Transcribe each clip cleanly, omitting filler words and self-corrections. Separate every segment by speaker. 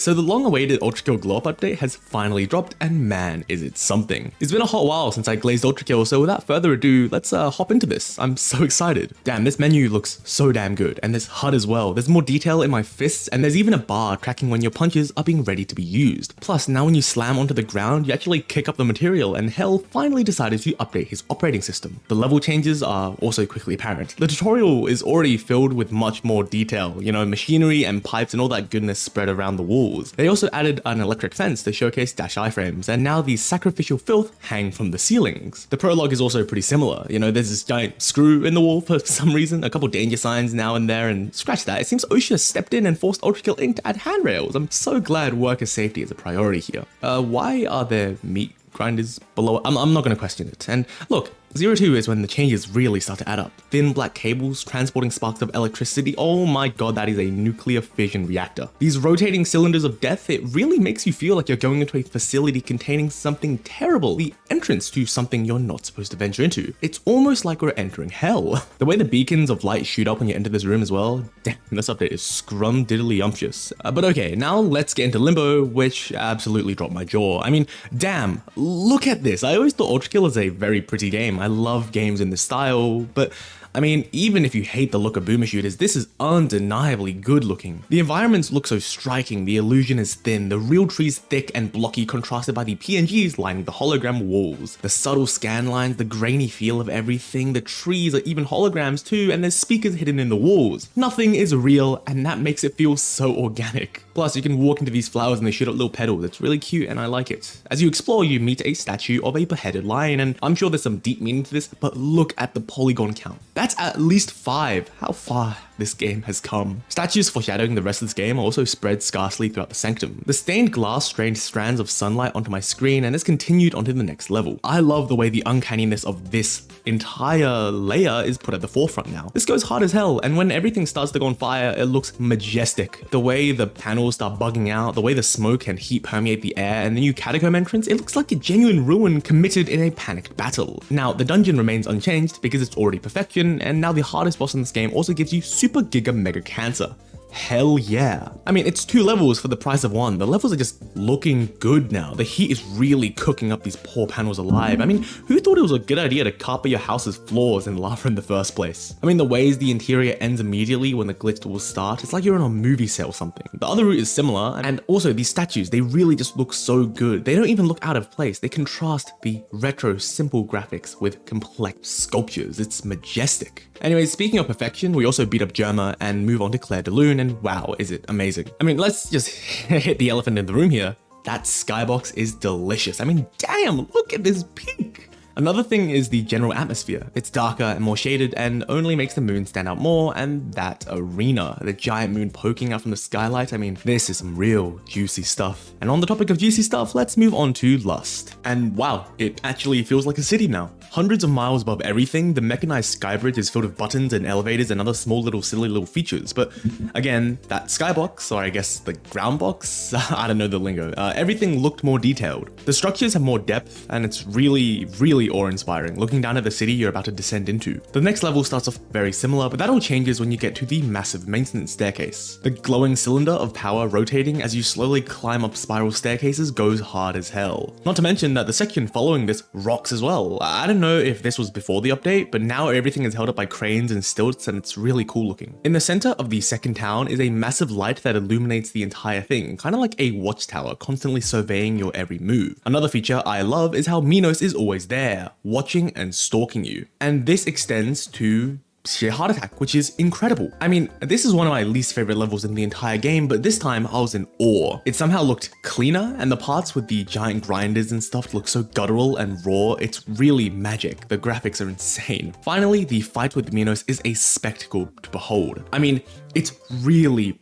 Speaker 1: So the long-awaited Ultrakill Glow Up update has finally dropped, and man, is it something. It's been a hot while since I glazed Ultrakill, so without further ado, let's hop into this. I'm so excited. Damn, this menu looks so damn good, and this HUD as well. There's more detail in my fists, and there's even a bar tracking when your punches are being ready to be used. Plus, now when you slam onto the ground, you actually kick up the material, and Hell finally decided to update his operating system. The level changes are also quickly apparent. The tutorial is already filled with much more detail, you know, machinery and pipes and all that goodness spread around the walls. They also added an electric fence to showcase dash iframes, and now these sacrificial filth hang from the ceilings. The prologue is also pretty similar. You know, there's this giant screw in the wall for some reason, a couple danger signs now and there, and scratch that, it seems OSHA stepped in and forced Ultrakill Inc. to add handrails. I'm so glad worker safety is a priority here. Why are there meat grinders below? I'm not going to question it. And look, 02 is when the changes really start to add up. Thin black cables transporting sparks of electricity. Oh my god, that is a nuclear fission reactor. These rotating cylinders of death, it really makes you feel like you're going into a facility containing something terrible. The entrance to something you're not supposed to venture into. It's almost like we're entering hell. The way the beacons of light shoot up when you enter this room as well. Damn, this update is scrum-diddly-umptious. But okay, now let's get into Limbo, which absolutely dropped my jaw. I mean, damn, look at this. I always thought Ultrakill is a very pretty game. I love games in this style, but I mean, even if you hate the look of boomer shooters, this is undeniably good looking. The environments look so striking, the illusion is thin, the real trees thick and blocky contrasted by the PNGs lining the hologram walls. The subtle scan lines, the grainy feel of everything, the trees are even holograms too, and there's speakers hidden in the walls. Nothing is real, and that makes it feel so organic. Plus, you can walk into these flowers and they shoot up little petals. It's really cute and I like it. As you explore, you meet a statue of a beheaded lion, and I'm sure there's some deep meaning to this, but look at the polygon count. That's at least 5. How far this game has come. Statues foreshadowing the rest of this game are also spread scarcely throughout the sanctum. The stained glass strained strands of sunlight onto my screen and has continued onto the next level. I love the way the uncanniness of this entire layer is put at the forefront now. This goes hard as hell, and when everything starts to go on fire, it looks majestic. The way the panels start bugging out, the way the smoke and heat permeate the air, and the new catacomb entrance, it looks like a genuine ruin committed in a panicked battle. Now, the dungeon remains unchanged because it's already perfection, and now the hardest boss in this game also gives you super giga mega cancer. Hell yeah. I mean, it's 2 levels for the price of 1. The levels are just looking good now. The heat is really cooking up these poor panels alive. I mean, who thought it was a good idea to carpet your house's floors in lava in the first place? I mean, the ways the interior ends immediately when the glitch will start, it's like you're on a movie set or something. The other route is similar, and also these statues, they really just look so good. They don't even look out of place. They contrast the retro simple graphics with complex sculptures. It's majestic. Anyways, speaking of perfection, we also beat up Germa and move on to Claire de Lune, and wow, is it amazing. I mean, let's just hit the elephant in the room here. That skybox is delicious. I mean, damn, look at this peak. Another thing is the general atmosphere. It's darker and more shaded and only makes the moon stand out more, and that arena, the giant moon poking out from the skylight, I mean, this is some real juicy stuff. And on the topic of juicy stuff, let's move on to Lust. And wow, it actually feels like a city now. Hundreds of miles above everything, the mechanized sky bridge is filled with buttons and elevators and other small little silly little features. But again, that skybox, or I guess the ground box, I don't know the lingo, everything looked more detailed. The structures have more depth, and it's really awe-inspiring, looking down at the city you're about to descend into. The next level starts off very similar, but that all changes when you get to the massive maintenance staircase. The glowing cylinder of power rotating as you slowly climb up spiral staircases goes hard as hell. Not to mention that the section following this rocks as well. I don't know if this was before the update, but now everything is held up by cranes and stilts, and it's really cool looking. In the center of the second town is a massive light that illuminates the entire thing, kind of like a watchtower constantly surveying your every move. Another feature I love is how Minos is always there, watching and stalking you. And this extends to sheer heart attack, which is incredible. I mean, this is one of my least favorite levels in the entire game, but this time I was in awe. It somehow looked cleaner, and the parts with the giant grinders and stuff look so guttural and raw. It's really magic. The graphics are insane. Finally, the fight with Minos is a spectacle to behold. I mean, it's really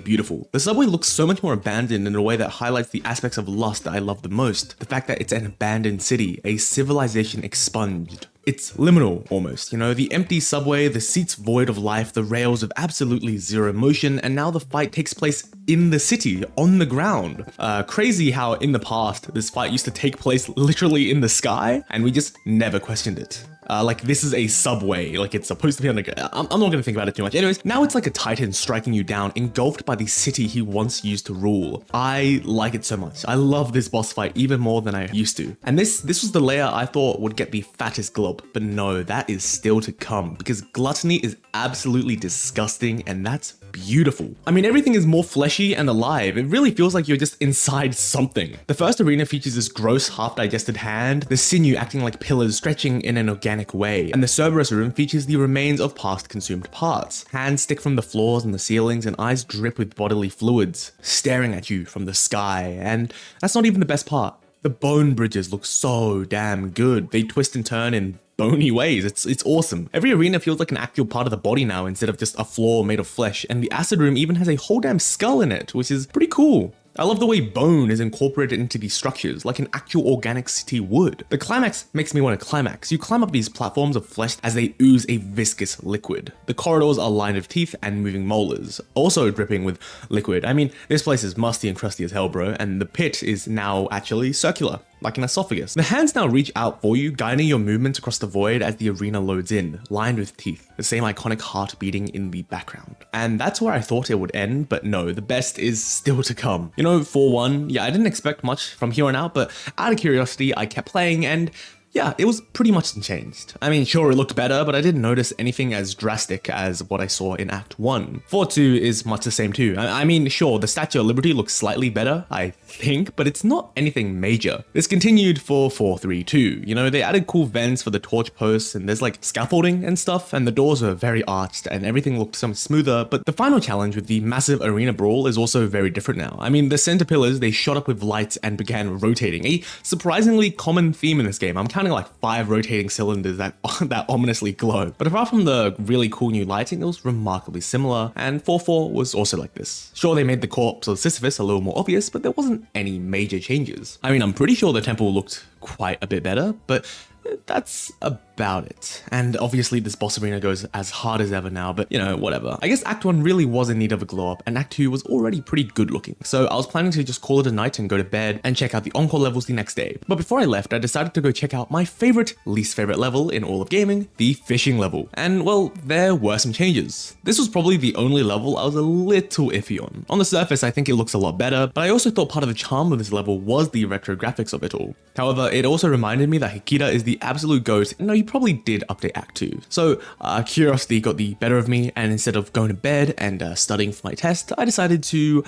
Speaker 1: beautiful. The subway looks so much more abandoned in a way that highlights the aspects of Lust that I love the most. The fact that it's an abandoned city, a civilization expunged. It's liminal almost, you know, the empty subway, the seats void of life, the rails of absolutely zero motion, and now the fight takes place in the city, on the ground. Crazy how in the past, this fight used to take place literally in the sky, and we just never questioned it. Like this is a subway, like it's supposed to be underground. I'm not gonna think about it too much. Anyways, now it's like a titan striking you down, engulfed by the city he once used to rule. I like it so much. I love this boss fight even more than I used to. And this was the layer I thought would get the fattest glob, but no, that is still to come because gluttony is absolutely disgusting and that's beautiful. I mean, everything is more fleshy and alive. It really feels like you're just inside something. The first arena features this gross half-digested hand, the sinew acting like pillars stretching in an organic way, and the Cerberus room features the remains of past consumed parts. Hands stick from the floors and the ceilings, and eyes drip with bodily fluids, staring at you from the sky. And that's not even the best part. The bone bridges look so damn good. They twist and turn in bony ways. It's awesome. Every arena feels like an actual part of the body now instead of just a floor made of flesh, and the acid room even has a whole damn skull in it, which is pretty cool. I love the way bone is incorporated into these structures, like an actual organic city would. The climax makes me want to climax. You climb up these platforms of flesh as they ooze a viscous liquid. The corridors are lined with teeth and moving molars, also dripping with liquid. I mean, this place is musty and crusty as hell, bro, and the pit is now actually circular, like an esophagus. The hands now reach out for you, guiding your movements across the void as the arena loads in, lined with teeth, the same iconic heart beating in the background. And that's where I thought it would end, but no, the best is still to come. You know, for one, yeah, I didn't expect much from here on out, but out of curiosity, I kept playing and yeah, it was pretty much unchanged. I mean, sure, it looked better, but I didn't notice anything as drastic as what I saw in Act 1. 4-2 is much the same too. I mean, sure, the Statue of Liberty looks slightly better, I think, but it's not anything major. This continued for 4-3-2. You know, they added cool vents for the torch posts, and there's like scaffolding and stuff, and the doors are very arched, and everything looked so much smoother, but the final challenge with the massive arena brawl is also very different now. I mean, the center pillars, they shot up with lights and began rotating, a surprisingly common theme in this game. I'm counting like 5 rotating cylinders that ominously glow. But apart from the really cool new lighting, it was remarkably similar, and 4-4 was also like this. Sure, they made the corpse of Sisyphus a little more obvious, but there wasn't any major changes. I mean, I'm pretty sure the temple looked quite a bit better, but that's about it. And obviously this boss arena goes as hard as ever now, but you know, whatever. I guess Act 1 really was in need of a glow up, and Act 2 was already pretty good looking. So I was planning to just call it a night and go to bed and check out the encore levels the next day. But before I left, I decided to go check out my least favorite level in all of gaming, the fishing level. And well, there were some changes. This was probably the only level I was a little iffy on. On the surface, I think it looks a lot better, but I also thought part of the charm of this level was the retro graphics of it all. However, it also reminded me that Hikita is the absolute goat. No, you probably did update Act 2. So curiosity got the better of me, and instead of going to bed and studying for my test, I decided to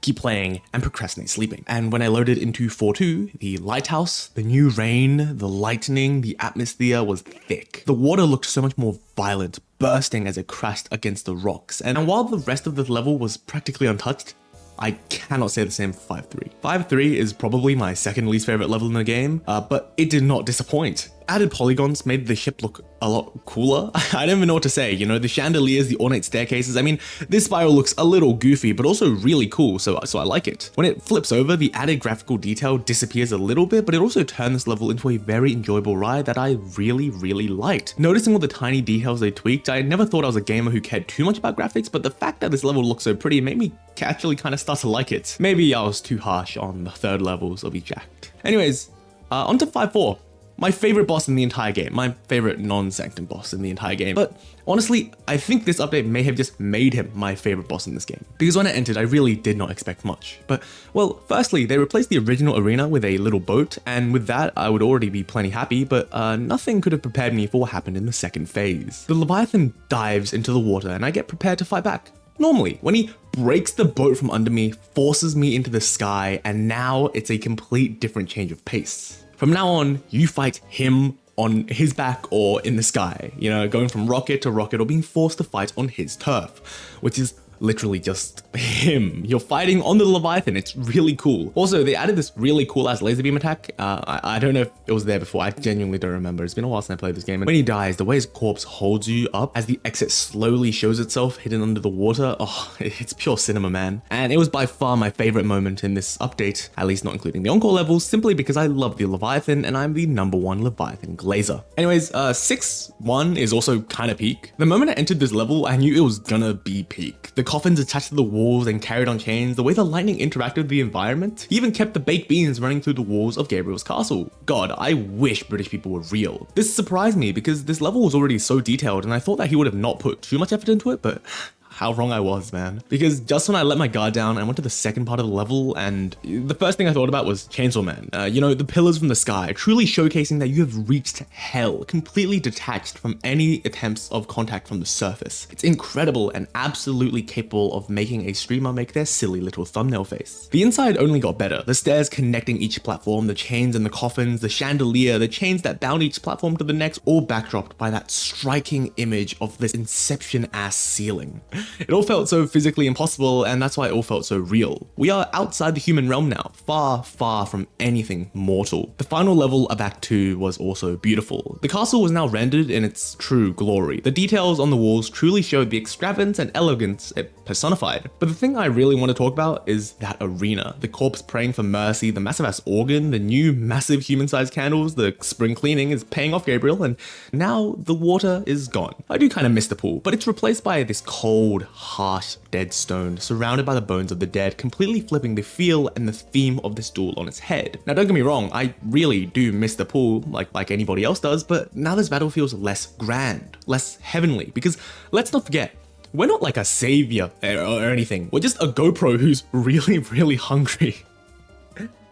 Speaker 1: keep playing and procrastinate sleeping. And when I loaded into 4.2, the lighthouse, the new rain, the lightning, the atmosphere was thick. The water looked so much more violent, bursting as it crashed against the rocks. And while the rest of the level was practically untouched, I cannot say the same for 5.3. 5.3 is probably my second least favorite level in the game, but it did not disappoint. Added polygons made the ship look a lot cooler. I don't even know what to say, you know, the chandeliers, the ornate staircases. I mean, this spiral looks a little goofy, but also really cool, so I like it. When it flips over, the added graphical detail disappears a little bit, but it also turned this level into a very enjoyable ride that I really liked. Noticing all the tiny details they tweaked, I never thought I was a gamer who cared too much about graphics, but the fact that this level looks so pretty made me actually kind of start to like it. Maybe I was too harsh on the third levels of each act. Anyways, on to 5.4. My favorite boss in the entire game, my favorite non-Sanctum boss in the entire game. But honestly, I think this update may have just made him my favorite boss in this game. Because when I entered, I really did not expect much. But, well, firstly, they replaced the original arena with a little boat, and with that, I would already be plenty happy, but nothing could have prepared me for what happened in the second phase. The Leviathan dives into the water, and I get prepared to fight back. Normally, when he breaks the boat from under me, forces me into the sky, and now it's a complete different change of pace. From now on, you fight him on his back or in the sky, you know, going from rocket to rocket or being forced to fight on his turf, which is literally just him. You're fighting on the Leviathan. It's really cool. Also, they added this really cool ass laser beam attack. I don't know if it was there before. I genuinely don't remember. It's been a while since I played this game. And when he dies, the way his corpse holds you up as the exit slowly shows itself hidden under the water. Oh, it's pure cinema, man. And it was by far my favorite moment in this update, at least not including the encore levels, simply because I love the Leviathan and I'm the #1 Leviathan glazer. Anyways, 6.1 is also kind of peak. The moment I entered this level, I knew it was gonna be peak. The coffins attached to the walls and carried on chains, the way the lightning interacted with the environment. He even kept the baked beans running through the walls of Gabriel's castle. God, I wish British people were real. This surprised me because this level was already so detailed and I thought that he would have not put too much effort into it, but how wrong I was, man. Because just when I let my guard down, I went to the second part of the level and the first thing I thought about was Chainsaw Man. You know, the pillars from the sky, truly showcasing that you have reached hell, completely detached from any attempts of contact from the surface. It's incredible and absolutely capable of making a streamer make their silly little thumbnail face. The inside only got better. The stairs connecting each platform, the chains and the coffins, the chandelier, the chains that bound each platform to the next, all backdropped by that striking image of this Inception-ass ceiling. It all felt so physically impossible, and that's why it all felt so real. We are outside the human realm now, far, far from anything mortal. The final level of Act 2 was also beautiful. The castle was now rendered in its true glory. The details on the walls truly showed the extravagance and elegance it personified. But the thing I really want to talk about is that arena. The corpse praying for mercy, the massive ass organ, the new massive human-sized candles, the spring cleaning is paying off Gabriel, and now the water is gone. I do kind of miss the pool, but it's replaced by this cold, harsh, dead stone surrounded by the bones of the dead, completely flipping the feel and the theme of this duel on its head. Now don't get me wrong, I really do miss the pool like anybody else does, but now this battle feels less grand, less heavenly, because let's not forget, we're not like a savior or anything, we're just a GoPro who's really, really hungry.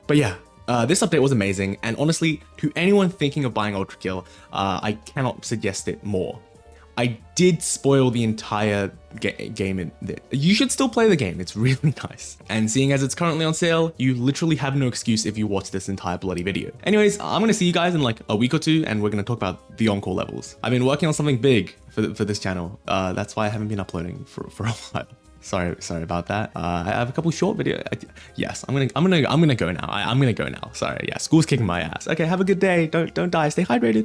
Speaker 1: But yeah, this update was amazing, and honestly, to anyone thinking of buying Ultrakill, I cannot suggest it more. I did spoil the entire game in there. You should still play the game, it's really nice. And seeing as it's currently on sale, you literally have no excuse if you watch this entire bloody video. Anyways, I'm gonna see you guys in like a week or two and we're gonna talk about the encore levels. I've been working on something big for this channel. That's why I haven't been uploading for a while. Sorry about that. I have a couple short videos. Yes, I'm gonna go now. I'm gonna go now. Sorry, yeah, school's kicking my ass. Okay, have a good day. Don't die. Stay hydrated.